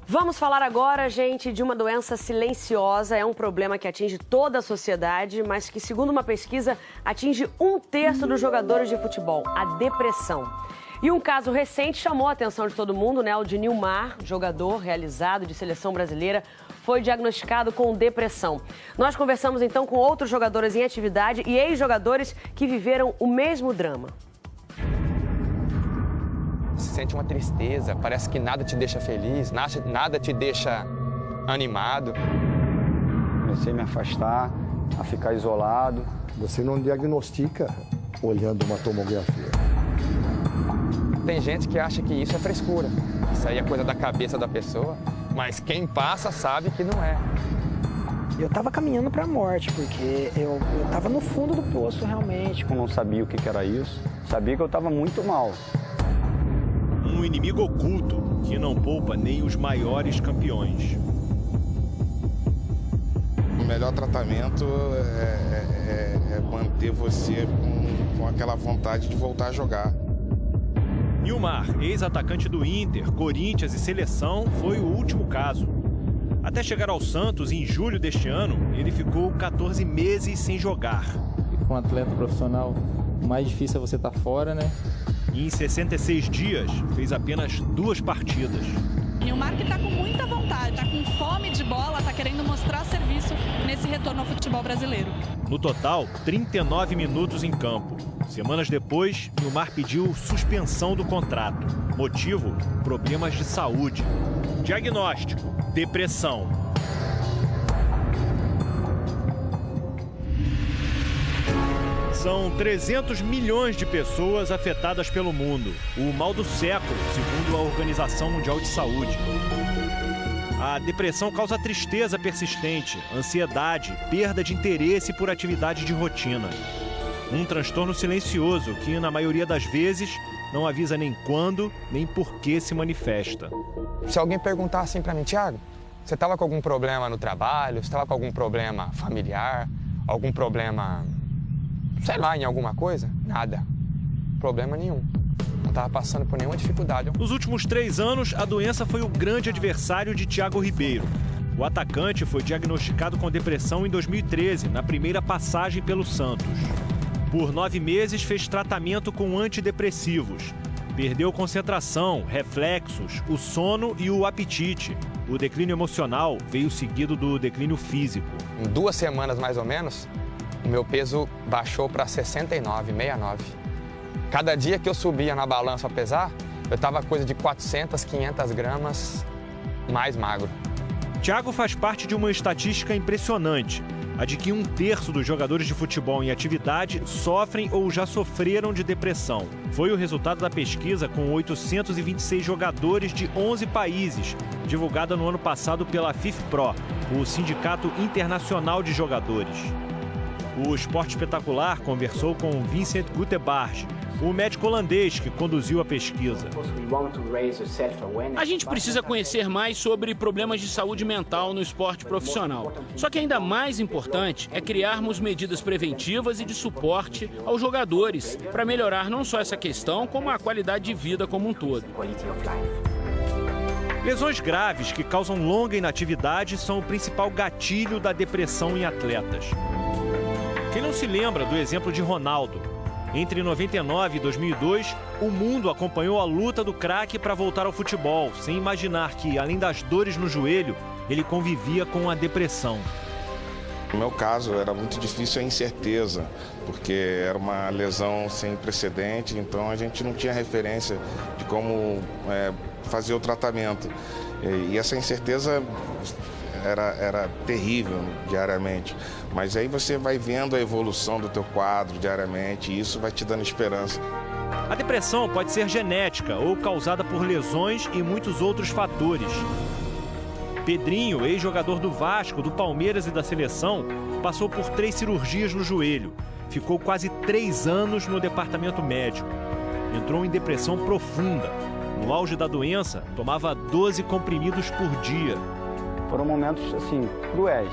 Vamos falar agora, gente, de uma doença silenciosa. É um problema que atinge toda a sociedade, mas que, segundo uma pesquisa, atinge 1/3 dos jogadores de futebol, a depressão. E um caso recente chamou a atenção de todo mundo, né? O de Nilmar, jogador realizado de seleção brasileira, foi diagnosticado com depressão. Nós conversamos então com outros jogadores em atividade e ex-jogadores que viveram o mesmo drama. Se sente uma tristeza, parece que nada te deixa feliz, nada te deixa animado. Comecei a me afastar, a ficar isolado. Você não diagnostica olhando uma tomografia. Tem gente que acha que isso é frescura, isso aí é coisa da cabeça da pessoa, mas quem passa sabe que não é. Eu tava caminhando para a morte, porque eu tava no fundo do poço realmente. Eu não sabia o que era isso, sabia que eu estava muito mal. Um inimigo oculto que não poupa nem os maiores campeões. O melhor tratamento é manter você com aquela vontade de voltar a jogar. Nilmar, ex-atacante do Inter, Corinthians e Seleção, foi o último caso. Até chegar ao Santos, em julho deste ano, ele ficou 14 meses sem jogar. Com um atleta profissional, o mais difícil é você estar fora, né? E em 66 dias, fez apenas 2 partidas. Nilmar que está com muita vontade, está com fome de bola, está querendo mostrar serviço nesse retorno ao futebol brasileiro. No total, 39 minutos em campo. Semanas depois, Nilmar pediu suspensão do contrato. Motivo? Problemas de saúde. Diagnóstico: depressão. São 300 milhões de pessoas afetadas pelo mundo. O mal do século, segundo a Organização Mundial de Saúde. A depressão causa tristeza persistente, ansiedade, perda de interesse por atividade de rotina. Um transtorno silencioso que, na maioria das vezes, não avisa nem quando, nem por que se manifesta. Se alguém perguntar assim pra mim, Thiago, você estava com algum problema no trabalho, você estava com algum problema familiar, algum problema, sei lá, em alguma coisa? Nada. Problema nenhum. Não estava passando por nenhuma dificuldade. Nos últimos 3 anos, a doença foi o grande adversário de Thiago Ribeiro. O atacante foi diagnosticado com depressão em 2013, na primeira passagem pelo Santos. Por 9 meses, fez tratamento com antidepressivos. Perdeu concentração, reflexos, o sono e o apetite. O declínio emocional veio seguido do declínio físico. Em 2 semanas, mais ou menos, o meu peso baixou para 69, 69. Cada dia que eu subia na balança a pesar, eu estava coisa de 400, 500 gramas mais magro. Thiago faz parte de uma estatística impressionante. A de que 1/3 dos jogadores de futebol em atividade sofrem ou já sofreram de depressão. Foi o resultado da pesquisa com 826 jogadores de 11 países, divulgada no ano passado pela FIFPRO, o Sindicato Internacional de Jogadores. O Esporte Espetacular conversou com Vincent Gutebarge, o médico holandês que conduziu a pesquisa. A gente precisa conhecer mais sobre problemas de saúde mental no esporte profissional. Só que ainda mais importante é criarmos medidas preventivas e de suporte aos jogadores para melhorar não só essa questão, como a qualidade de vida como um todo. Lesões graves que causam longa inatividade são o principal gatilho da depressão em atletas. Quem não se lembra do exemplo de Ronaldo? Entre 99 e 2002, o mundo acompanhou a luta do craque para voltar ao futebol, sem imaginar que, além das dores no joelho, ele convivia com a depressão. No meu caso, era muito difícil a incerteza, porque era uma lesão sem precedente, então a gente não tinha referência de como fazer o tratamento. E essa incerteza era terrível diariamente, mas aí você vai vendo a evolução do teu quadro diariamente e isso vai te dando esperança. A depressão pode ser genética ou causada por lesões e muitos outros fatores. Pedrinho, ex-jogador do Vasco, do Palmeiras e da Seleção, passou por 3 cirurgias no joelho. Ficou quase 3 anos no departamento médico. Entrou em depressão profunda. No auge da doença, tomava 12 comprimidos por dia. Foram momentos, assim, cruéis.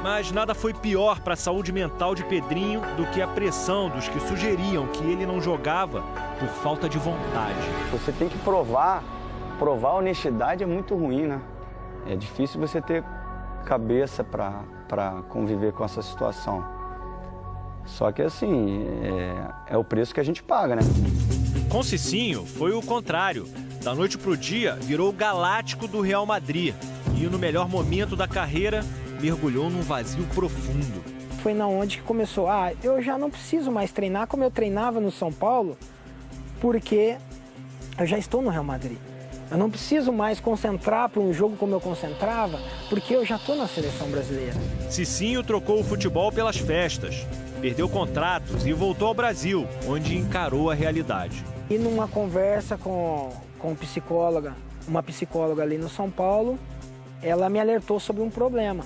Mas nada foi pior para a saúde mental de Pedrinho do que a pressão dos que sugeriam que ele não jogava por falta de vontade. Você tem que provar. Provar a honestidade é muito ruim, né? É difícil você ter cabeça para conviver com essa situação. Só que assim, é o preço que a gente paga, né? Com Cicinho foi o contrário. Da noite pro dia, virou o galáctico do Real Madrid. E no melhor momento da carreira, mergulhou num vazio profundo. Foi na onde que começou, eu já não preciso mais treinar como eu treinava no São Paulo, porque eu já estou no Real Madrid. Eu não preciso mais concentrar para um jogo como eu concentrava, porque eu já estou na seleção brasileira. Cicinho trocou o futebol pelas festas, perdeu contratos e voltou ao Brasil, onde encarou a realidade. E numa conversa com uma psicóloga ali no São Paulo, ela me alertou sobre um problema.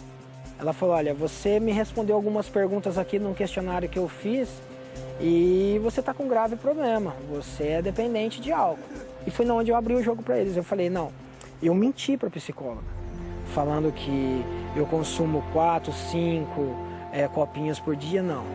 Ela falou, olha, você me respondeu algumas perguntas aqui num questionário que eu fiz e você está com um grave problema, você é dependente de álcool. E foi onde eu abri o jogo para eles. Eu falei, não, eu menti para a psicóloga, falando que eu consumo 4, 5 copinhos por dia, não.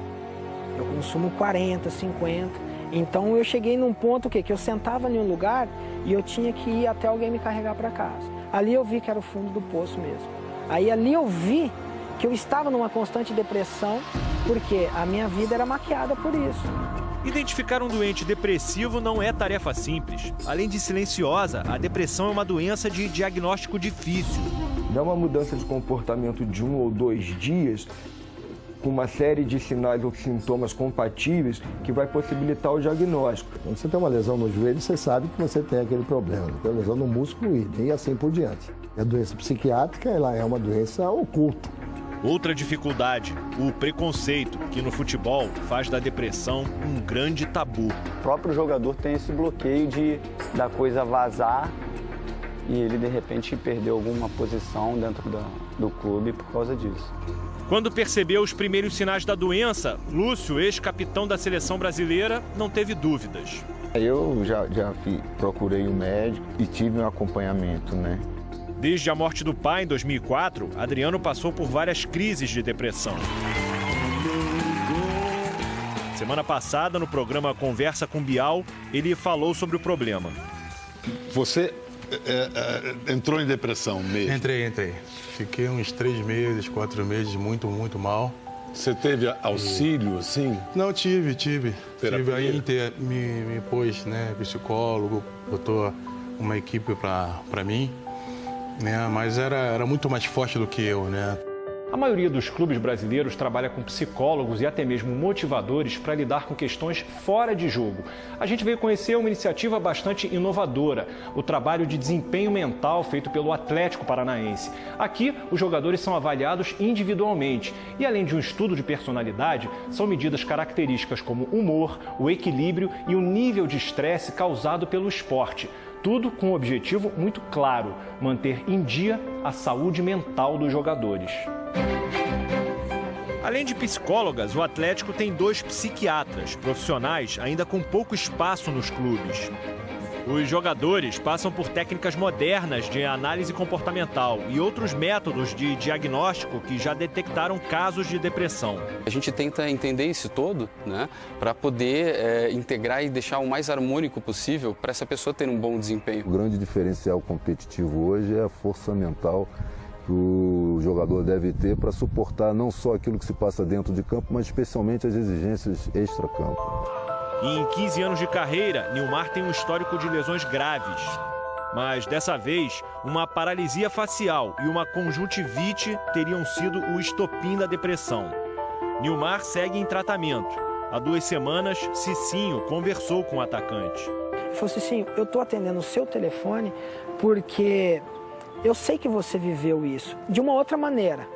Eu consumo 40, 50. Então eu cheguei num ponto que eu sentava em um lugar e eu tinha que ir até alguém me carregar para casa. Ali eu vi que era o fundo do poço mesmo. Aí ali eu vi que eu estava numa constante depressão, porque a minha vida era maquiada por isso. Identificar um doente depressivo não é tarefa simples. Além de silenciosa, a depressão é uma doença de diagnóstico difícil. Dá uma mudança de comportamento de 1 ou 2 dias, com uma série de sinais ou sintomas compatíveis que vai possibilitar o diagnóstico. Quando você tem uma lesão no joelho, você sabe que você tem aquele problema. Tem lesão no músculo e assim por diante. A doença psiquiátrica, ela é uma doença oculta. Outra dificuldade, o preconceito, que no futebol faz da depressão um grande tabu. O próprio jogador tem esse bloqueio da coisa vazar e ele, de repente, perdeu alguma posição dentro do clube por causa disso. Quando percebeu os primeiros sinais da doença, Lúcio, ex-capitão da seleção brasileira, não teve dúvidas. Eu já procurei um médico e tive um acompanhamento, né? Desde a morte do pai em 2004, Adriano passou por várias crises de depressão. Semana passada, no programa Conversa com Bial, ele falou sobre o problema. Você entrou em depressão mesmo? Entrei. Fiquei uns 3 meses, 4 meses, muito mal. Você teve auxílio, assim? Não, tive. Terapia? Aí me pôs, né, psicólogo, botou uma equipe para mim. Né, mas era muito mais forte do que eu, né? A maioria dos clubes brasileiros trabalha com psicólogos e até mesmo motivadores para lidar com questões fora de jogo. A gente veio conhecer uma iniciativa bastante inovadora, o trabalho de desempenho mental feito pelo Atlético Paranaense. Aqui, os jogadores são avaliados individualmente e, além de um estudo de personalidade, são medidas características como humor, o equilíbrio e o nível de estresse causado pelo esporte. Tudo com um objetivo muito claro: manter em dia a saúde mental dos jogadores. Além de psicólogas, o Atlético tem 2 psiquiatras, profissionais ainda com pouco espaço nos clubes. Os jogadores passam por técnicas modernas de análise comportamental e outros métodos de diagnóstico que já detectaram casos de depressão. A gente tenta entender isso todo, né, para poder integrar e deixar o mais harmônico possível para essa pessoa ter um bom desempenho. O grande diferencial competitivo hoje é a força mental que o jogador deve ter para suportar não só aquilo que se passa dentro de campo, mas especialmente as exigências extra-campo. E em 15 anos de carreira, Nilmar tem um histórico de lesões graves. Mas dessa vez, uma paralisia facial e uma conjuntivite teriam sido o estopim da depressão. Nilmar segue em tratamento. Há 2 semanas, Cicinho conversou com o atacante. Ele falou, Cicinho, eu estou atendendo o seu telefone porque eu sei que você viveu isso de uma outra maneira.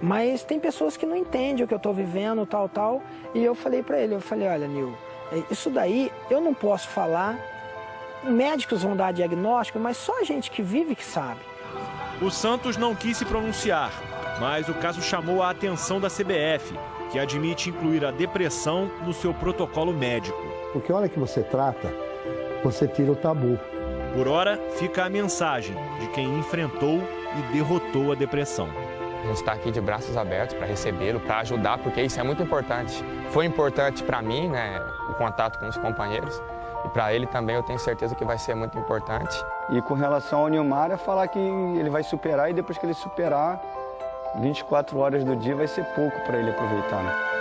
Mas tem pessoas que não entendem o que eu estou vivendo, tal. E eu falei para ele, olha, Nil, isso daí eu não posso falar, médicos vão dar diagnóstico, mas só a gente que vive que sabe. O Santos não quis se pronunciar, mas o caso chamou a atenção da CBF, que admite incluir a depressão no seu protocolo médico. Porque a hora que você trata, você tira o tabu. Por hora, fica a mensagem de quem enfrentou e derrotou a depressão. A gente está aqui de braços abertos para recebê-lo, para ajudar, porque isso é muito importante. Foi importante para mim, né, o contato com os companheiros, e para ele também eu tenho certeza que vai ser muito importante. E com relação ao Nilmar, é falar que ele vai superar e depois que ele superar, 24 horas do dia vai ser pouco para ele aproveitar, né?